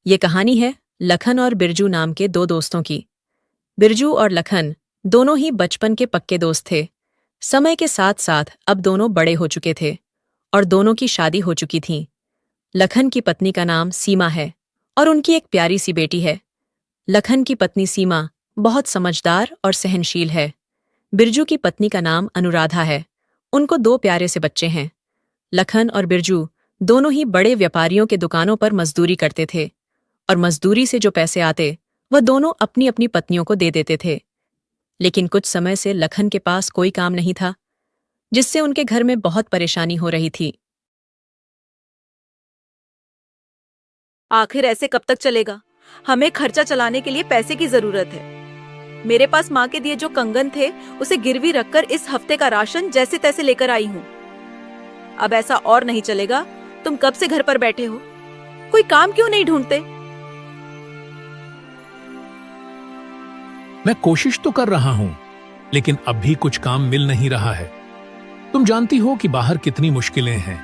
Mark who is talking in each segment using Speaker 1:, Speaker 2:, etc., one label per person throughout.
Speaker 1: ये कहानी है लखन और बिरजू नाम के दो दोस्तों की। बिरजू और लखन दोनों ही बचपन के पक्के दोस्त थे। समय के साथ साथ अब दोनों बड़े हो चुके थे और दोनों की शादी हो चुकी थी। लखन की पत्नी का नाम सीमा है और उनकी एक प्यारी सी बेटी है। लखन की पत्नी सीमा बहुत समझदार और सहनशील है। बिरजू की पत्नी का नाम अनुराधा है। उनको दो प्यारे से बच्चे हैं। लखन और बिरजू दोनों ही बड़े व्यापारियों के दुकानों पर मजदूरी करते थे और मजदूरी से जो पैसे आते वह दोनों अपनी अपनी पत्नियों को दे देते थे। लेकिन कुछ समय से लखन के पास कोई काम नहीं था, जिससे उनके घर में बहुत परेशानी हो रही थी।
Speaker 2: आखिर ऐसे कब तक चलेगा? हमें खर्चा चलाने के लिए पैसे की जरूरत है। मेरे पास माँ के दिए जो कंगन थे उसे गिरवी रखकर इस हफ्ते का राशन जैसे तैसे लेकर आई हूँ। अब ऐसा और नहीं चलेगा। तुम कब से घर पर बैठे हो? कोई काम क्यों नहीं ढूंढते?
Speaker 3: मैं कोशिश तो कर रहा हूं, लेकिन अब भी कुछ काम मिल नहीं रहा है। तुम जानती हो कि बाहर कितनी मुश्किलें हैं।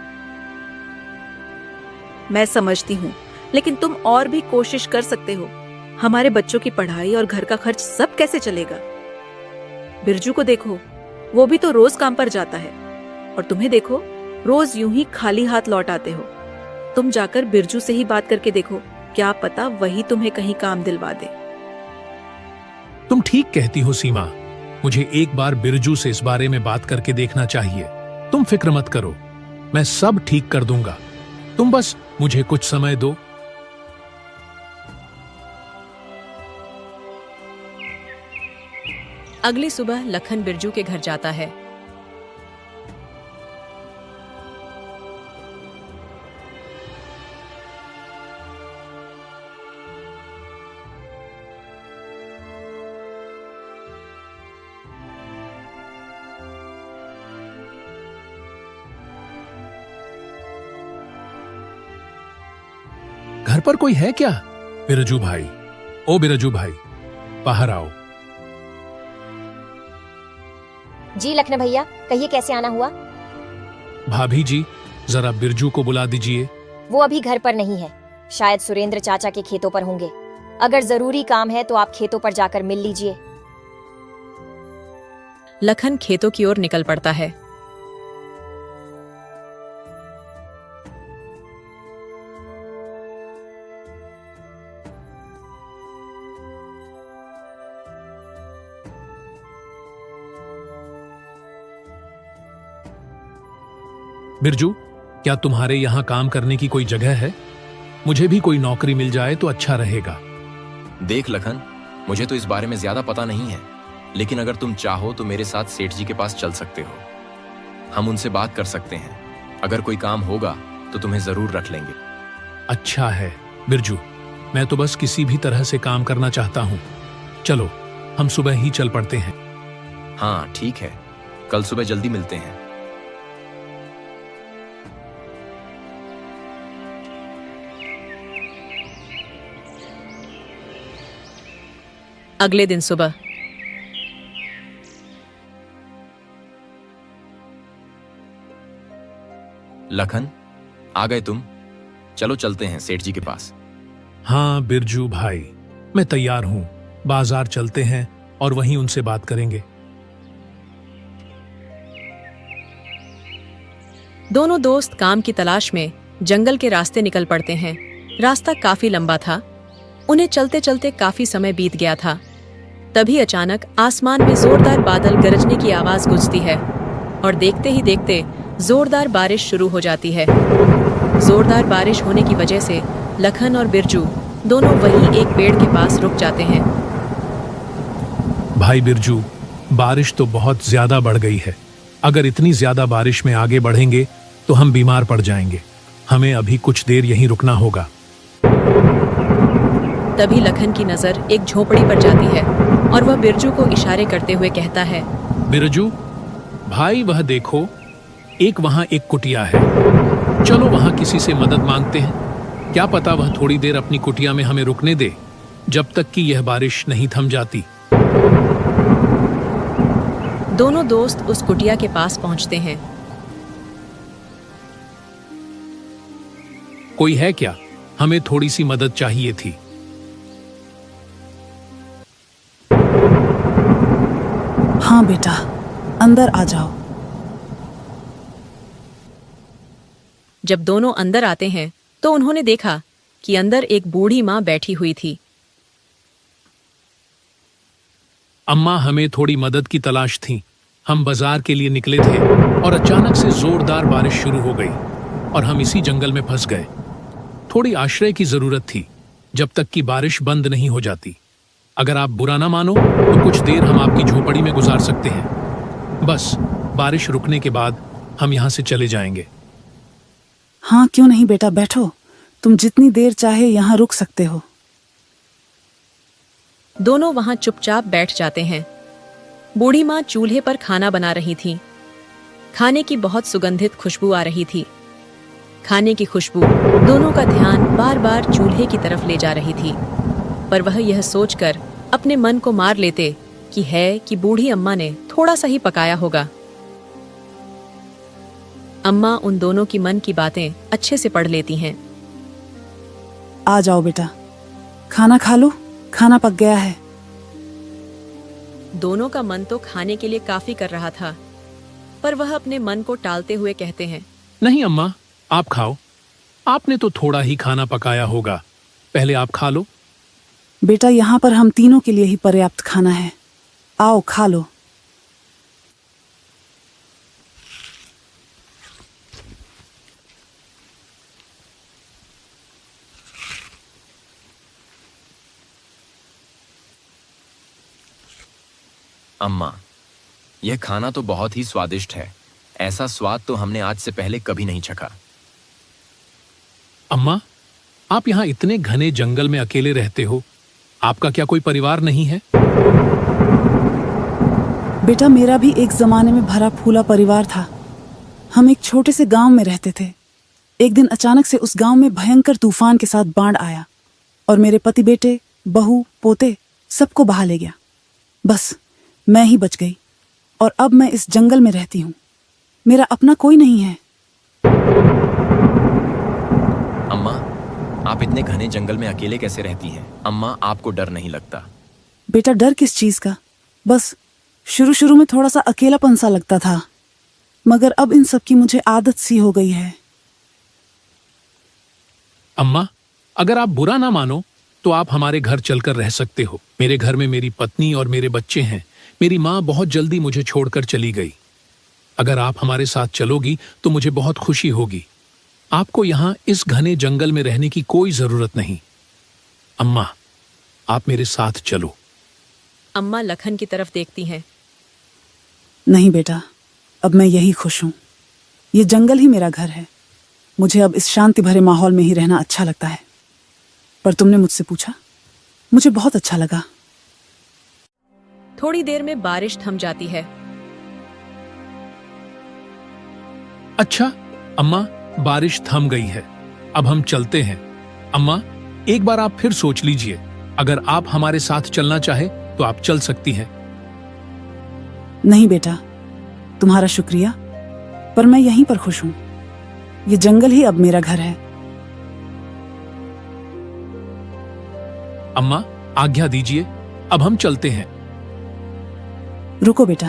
Speaker 2: मैं समझती हूँ, लेकिन तुम और भी कोशिश कर सकते हो। हमारे बच्चों की पढ़ाई और घर का खर्च सब कैसे चलेगा? बिरजू को देखो, वो भी तो रोज काम पर जाता है और तुम्हें देखो, रोज यूं ही खाली हाथ लौट आते हो। तुम जाकर बिरजू से ही बात करके देखो, क्या पता वही तुम्हें कहीं काम दिलवा दे।
Speaker 3: तुम ठीक कहती हो सीमा। मुझे एक बार बिरजू से इस बारे में बात करके देखना चाहिए। तुम फिक्र मत करो, मैं सब ठीक कर दूंगा। तुम बस मुझे कुछ समय दो।
Speaker 1: अगली सुबह लखन बिरजू के घर जाता है।
Speaker 3: घर पर कोई है क्या? बिरजू भाई, ओ बिरजू भाई, बाहर आओ।
Speaker 4: जी लखन भैया, कहिए कैसे आना हुआ?
Speaker 3: भाभी जी, जरा बिरजू को बुला दीजिए।
Speaker 4: वो अभी घर पर नहीं है, शायद सुरेंद्र चाचा के खेतों पर होंगे। अगर जरूरी काम है तो आप खेतों पर जाकर मिल लीजिए।
Speaker 1: लखन खेतों की ओर निकल पड़ता है।
Speaker 3: बिरजू, क्या तुम्हारे यहाँ काम करने की कोई जगह है? मुझे भी कोई नौकरी मिल जाए तो अच्छा रहेगा।
Speaker 5: देख लखन, मुझे तो इस बारे में ज्यादा पता नहीं है, लेकिन अगर तुम चाहो तो मेरे साथ सेठ जी के पास चल सकते हो। हम उनसे बात कर सकते हैं। अगर कोई काम होगा तो तुम्हें जरूर रख लेंगे।
Speaker 3: अच्छा है बिरजू, मैं तो बस किसी भी तरह से काम करना चाहता हूँ। चलो, हम सुबह ही चल पड़ते हैं।
Speaker 5: हाँ ठीक है, कल सुबह जल्दी मिलते हैं।
Speaker 1: अगले दिन सुबह
Speaker 5: लखन, आ गए तुम? चलो चलते हैं सेठ जी के पास।
Speaker 3: हाँ बिरजू भाई, मैं तैयार हूँ। बाजार चलते हैं और वहीं उनसे बात करेंगे।
Speaker 1: दोनों दोस्त काम की तलाश में जंगल के रास्ते निकल पड़ते हैं। रास्ता काफी लंबा था। उन्हें चलते चलते काफी समय बीत गया था। तभी अचानक आसमान में जोरदार बादल गरजने की आवाज गूंजती है और देखते ही देखते जोरदार बारिश शुरू हो जाती है। जोरदार बारिश होने की वजह से लखन और बिरजू दोनों वहीं एक पेड़ के पास रुक जाते हैं।
Speaker 3: भाई बिरजू, बारिश तो बहुत ज्यादा बढ़ गई है। अगर इतनी ज्यादा बारिश में आगे बढ़ेंगे तो हम बीमार पड़ जाएंगे। हमें अभी कुछ देर यहीं रुकना होगा।
Speaker 1: तभी लखन की नजर एक झोपड़ी पर जाती है और वह बिरजू को इशारे करते हुए कहता है,
Speaker 3: बिरजू भाई, वह देखो, एक वहां एक कुटिया है। चलो वहां किसी से मदद मांगते हैं। क्या पता वह थोड़ी देर अपनी कुटिया में हमें रुकने दे, जब तक कि यह बारिश नहीं थम जाती।
Speaker 1: दोनों दोस्त उस कुटिया के पास पहुंचते हैं।
Speaker 3: कोई है क्या? हमें थोड़ी सी मदद चाहिए थी।
Speaker 6: हाँ बेटा, अंदर आ जाओ।
Speaker 1: जब दोनों अंदर आते हैं तो उन्होंने देखा कि अंदर एक बूढ़ी माँ बैठी हुई थी।
Speaker 3: अम्मा, हमें थोड़ी मदद की तलाश थी। हम बाजार के लिए निकले थे और अचानक से जोरदार बारिश शुरू हो गई और हम इसी जंगल में फंस गए। थोड़ी आश्रय की जरूरत थी जब तक कि बारिश बंद नहीं हो जाती। अगर आप बुरा ना मानो तो कुछ देर हम आपकी झोपड़ी में गुजार सकते हैं। बस बारिश रुकने के बाद हम यहाँ से चले जाएंगे।
Speaker 6: हाँ क्यों नहीं बेटा, बैठो। तुम जितनी देर चाहे यहाँ रुक सकते हो।
Speaker 1: दोनों वहां चुपचाप बैठ जाते हैं। बूढ़ी माँ चूल्हे पर खाना बना रही थी। खाने की बहुत सुगंधित खुशबू आ रही थी। खाने की खुशबू दोनों का ध्यान बार बार चूल्हे की तरफ ले जा रही थी, पर वह यह सोचकर अपने मन को मार लेते कि बूढ़ी अम्मा ने थोड़ा सा ही पकाया होगा। अम्मा उन दोनों की मन की बातें अच्छे से पढ़ लेती हैं।
Speaker 6: आ जाओ बेटा, खाना खा लो, खाना पक गया है।
Speaker 1: दोनों का मन तो खाने के लिए काफी कर रहा था, पर वह अपने मन को टालते हुए कहते हैं,
Speaker 3: नहीं अम्मा, आप खाओ। आपने तो थोड़ा ही खाना पकाया होगा, पहले आप खा लो।
Speaker 6: बेटा, यहाँ पर हम तीनों के लिए ही पर्याप्त खाना है। आओ खा लो।
Speaker 5: अम्मा, यह खाना तो बहुत ही स्वादिष्ट है। ऐसा स्वाद तो हमने आज से पहले कभी नहीं चखा।
Speaker 3: अम्मा, आप यहाँ इतने घने जंगल में अकेले रहते हो, आपका क्या कोई परिवार नहीं है?
Speaker 6: बेटा, मेरा भी एक जमाने में भरा फूला परिवार था। हम एक छोटे से गांव में रहते थे। एक दिन अचानक से उस गांव में भयंकर तूफान के साथ बाढ़ आया और मेरे पति, बेटे, बहू, पोते सबको बहा ले गया। बस मैं ही बच गई और अब मैं इस जंगल में रहती हूँ। मेरा अपना कोई नहीं है।
Speaker 5: अम्मा, आप इतने घने जंगल में अकेले कैसे रहती हैं? अम्मा, आपको डर नहीं लगता?
Speaker 6: बेटा, डर किस चीज का? बस शुरू शुरू में थोड़ा सा अकेलापन सा लगता था, मगर अब इन सब की मुझे आदत सी हो गई है।
Speaker 3: अम्मा, अगर आप बुरा ना मानो तो आप हमारे घर चलकर रह सकते हो। मेरे घर में मेरी पत्नी और मेरे बच्चे हैं। मेरी माँ बहुत जल्दी मुझे छोड़कर चली गई। अगर आप हमारे साथ चलोगी तो मुझे बहुत खुशी होगी। आपको यहाँ इस घने जंगल में रहने की कोई जरूरत नहीं। अम्मा, आप मेरे साथ चलो।
Speaker 1: अम्मा लखन की तरफ देखती हैं।
Speaker 6: नहीं बेटा, अब मैं यही खुश हूँ। ये जंगल ही मेरा घर है। मुझे अब इस शांति भरे माहौल में ही रहना अच्छा लगता है। पर तुमने मुझसे पूछा, मुझे बहुत अच्छा लगा।
Speaker 1: थोड़ी देर में बारिश थम जाती है।
Speaker 3: अच्छा अम्मा, बारिश थम गई है, अब हम चलते हैं। अम्मा, एक बार आप फिर सोच लीजिए। अगर आप हमारे साथ चलना चाहे तो आप चल सकती हैं।
Speaker 6: नहीं बेटा, तुम्हारा शुक्रिया, पर मैं यहीं पर खुश हूँ। ये जंगल ही अब मेरा घर है।
Speaker 3: अम्मा, आज्ञा दीजिए, अब हम चलते हैं।
Speaker 6: रुको बेटा,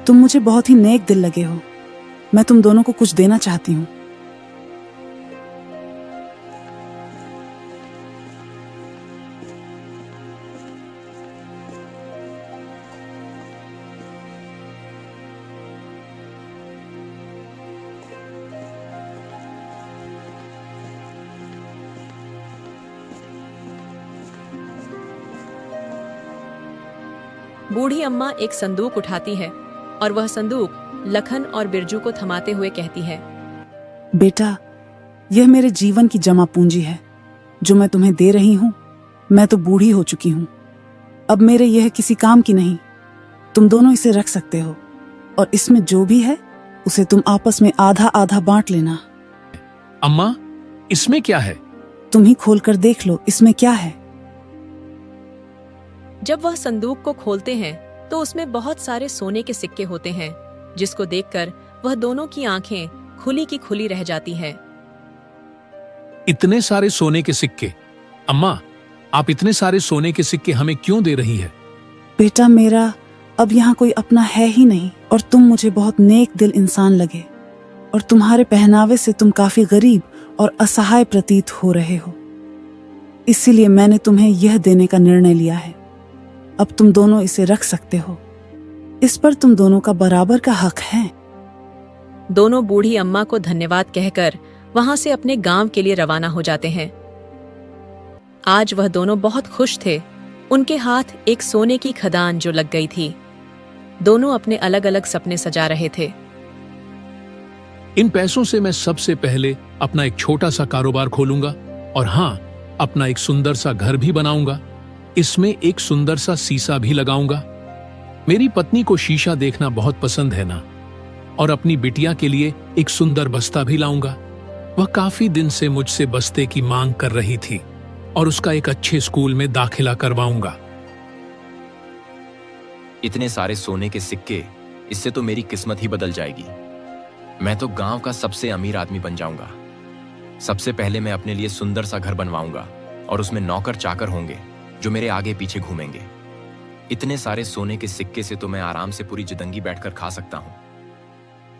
Speaker 6: तुम मुझे बहुत ही नेक दिल लगे हो। मैं तुम दोनों को कुछ देना चाहती हूँ।
Speaker 1: बूढ़ी अम्मा एक संदूक उठाती है और वह संदूक लखन और बिरजू को थमाते हुए कहती है,
Speaker 6: बेटा, यह मेरे जीवन की जमा पूंजी है जो मैं तुम्हें दे रही हूँ। मैं तो बूढ़ी हो चुकी हूँ, अब मेरे यह किसी काम की नहीं। तुम दोनों इसे रख सकते हो और इसमें जो भी है उसे तुम आपस में आधा आधा बांट लेना।
Speaker 3: अम्मा, इसमें क्या है?
Speaker 6: तुम ही खोलकर देख लो, इसमें क्या है।
Speaker 1: जब वह संदूक को खोलते हैं तो उसमें बहुत सारे सोने के सिक्के होते हैं, जिसको देखकर वह दोनों की आंखें खुली की खुली रह जाती हैं।
Speaker 3: इतने सारे सोने के सिक्के? अम्मा, आप इतने सारे सोने के सिक्के हमें क्यों दे रही है?
Speaker 6: बेटा मेरा, अब यहाँ कोई अपना है ही नहीं और तुम मुझे बहुत नेक दिल इंसान लगे और तुम्हारे पहनावे से तुम काफी गरीब और असहाय प्रतीत हो रहे हो। इसीलिए मैंने तुम्हें यह देने का निर्णय लिया है। अब तुम दोनों इसे रख सकते हो। इस पर तुम दोनों का बराबर का हक है।
Speaker 1: दोनों बूढ़ी अम्मा को धन्यवाद कहकर वहां से अपने गांव के लिए रवाना हो जाते हैं। आज वह दोनों बहुत खुश थे। उनके हाथ एक सोने की खदान जो लग गई थी। दोनों अपने अलग अलग सपने सजा रहे थे।
Speaker 3: इन पैसों से मैं सबसे पहले अपना एक छोटा सा कारोबार खोलूंगा और हाँ, अपना एक सुंदर सा घर भी बनाऊंगा। इसमें एक सुंदर सा शीशा भी लगाऊंगा। मेरी पत्नी को शीशा देखना बहुत पसंद है ना। और अपनी बिटिया के लिए एक सुंदर बस्ता भी लाऊंगा। वह काफी दिन से मुझसे बस्ते की मांग कर रही थी और उसका एक अच्छे स्कूल में दाखिला करवाऊंगा।
Speaker 5: इतने सारे सोने के सिक्के, इससे तो मेरी किस्मत ही बदल जाएगी। मैं तो गांव का सबसे अमीर आदमी बन जाऊंगा। सबसे पहले मैं अपने लिए सुंदर सा घर बनवाऊंगा और उसमें नौकर चाकर होंगे जो मेरे आगे पीछे घूमेंगे। इतने सारे सोने के सिक्के से तो मैं आराम से पूरी जिंदगी बैठकर खा सकता हूं।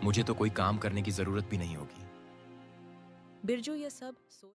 Speaker 5: मुझे तो कोई काम करने की जरूरत भी नहीं होगी।
Speaker 1: बिरजू यह सब